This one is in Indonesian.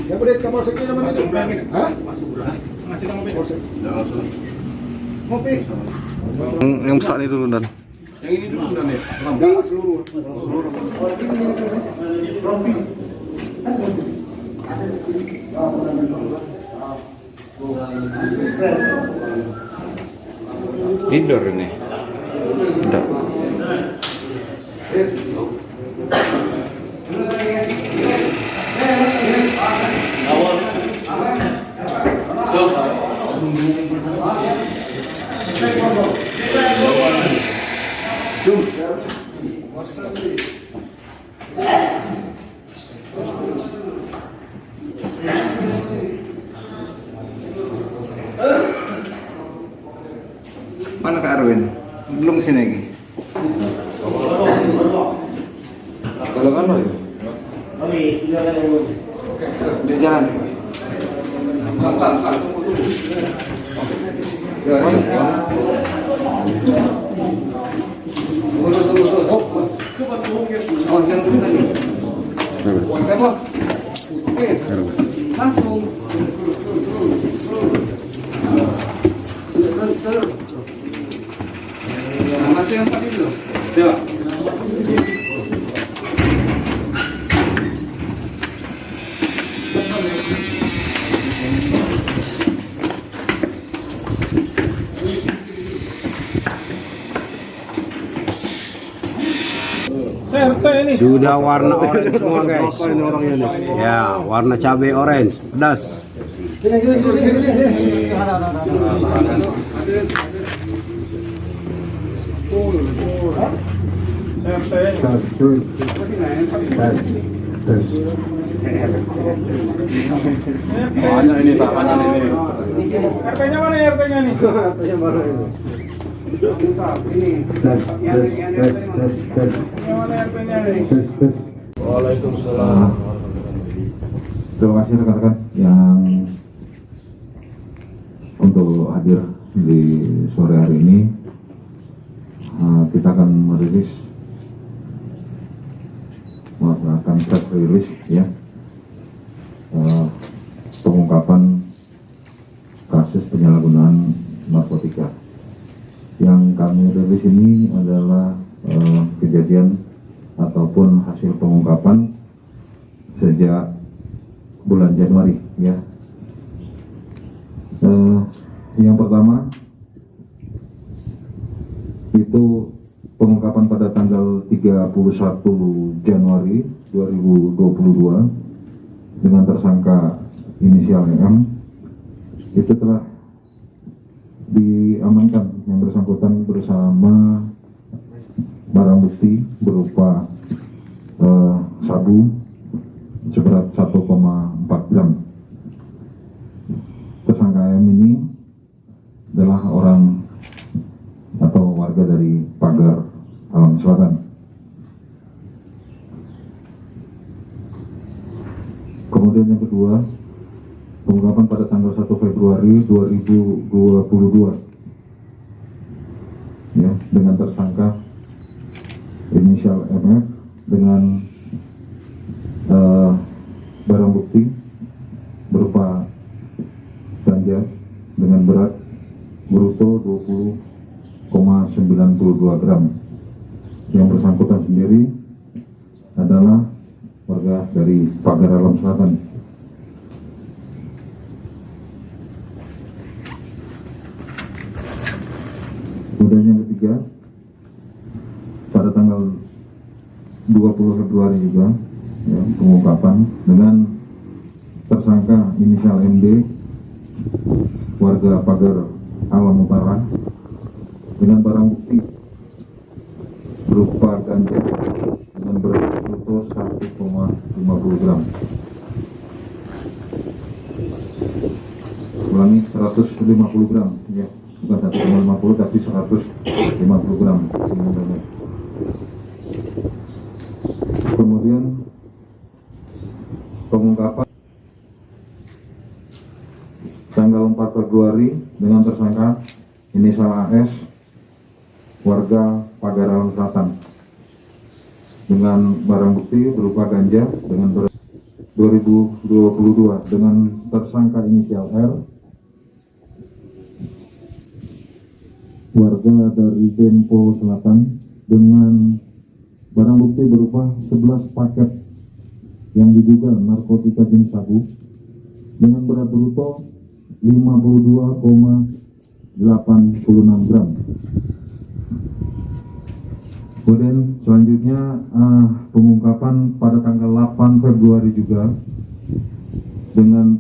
Ya boleh kamu sekali nama Masuk berapa? Hah? Masuk berapa? Masih nama Ngopi. Yang besar ini dulu dan. Yang ini dulu dan ya. Seluruh. Rompi. Indoor ini. Tidak. Mana Kak Arwin? Belum sini lagi. Kalau kan lo ya? Dia jalan. Masih yang tadi dulu. Siapa? Sudah warna orange semua guys. Ya, warna cabai orange, pedas. Banyak ini Pak, banyak ini. RP-nya mana ya RP-nya nih? RP-nya mana ini? Waalaikumsalam. Terima kasih rekan-rekan yang untuk hadir di sore hari ini. Kita akan melakukan press release ya, pengungkapan kasus penyalahgunaan narkotika. Yang kami rilis ini adalah kejadian ataupun hasil pengungkapan sejak bulan Januari ya. Yang pertama itu pengungkapan pada tanggal 31 Januari 2022 dengan tersangka inisial EM. Itu telah diamankan yang bersangkutan bersama barang bukti berupa sabu seberat 1,4 gram. Tersangka EM ini adalah orang atau warga dari Pagar, Alam Selatan. Kemudian yang kedua, pengungkapan pada tanggal 1 Februari 2022 ya, dengan tersangka inisial MF dengan barang bukti berupa ganja dengan berat bruto 20,92 gram. Yang bersangkutan sendiri adalah warga dari Pagar, Alam Selatan. Kemudian yang ketiga, pada tanggal 20 Februari juga ya, pengungkapan dengan tersangka inisial MD warga Pagar, Alam Utara dengan barang bukti berupa ganja dengan berat bruto 1,50 gram. Ulangi, 150 gram ya, bukan 1,50 tapi 150 gram. Kemudian pengungkapan tanggal 4 Februari dengan tersangka inisial AS warga Pagar, Alam Selatan dengan barang bukti berupa ganja dengan berat 2022 dengan tersangka inisial R, warga dari Dempo Selatan, dengan barang bukti berupa 11 paket yang diduga narkotika jenis sabu dengan berat bruto 52,86 gram. Kemudian selanjutnya pengungkapan pada tanggal 8 Februari juga dengan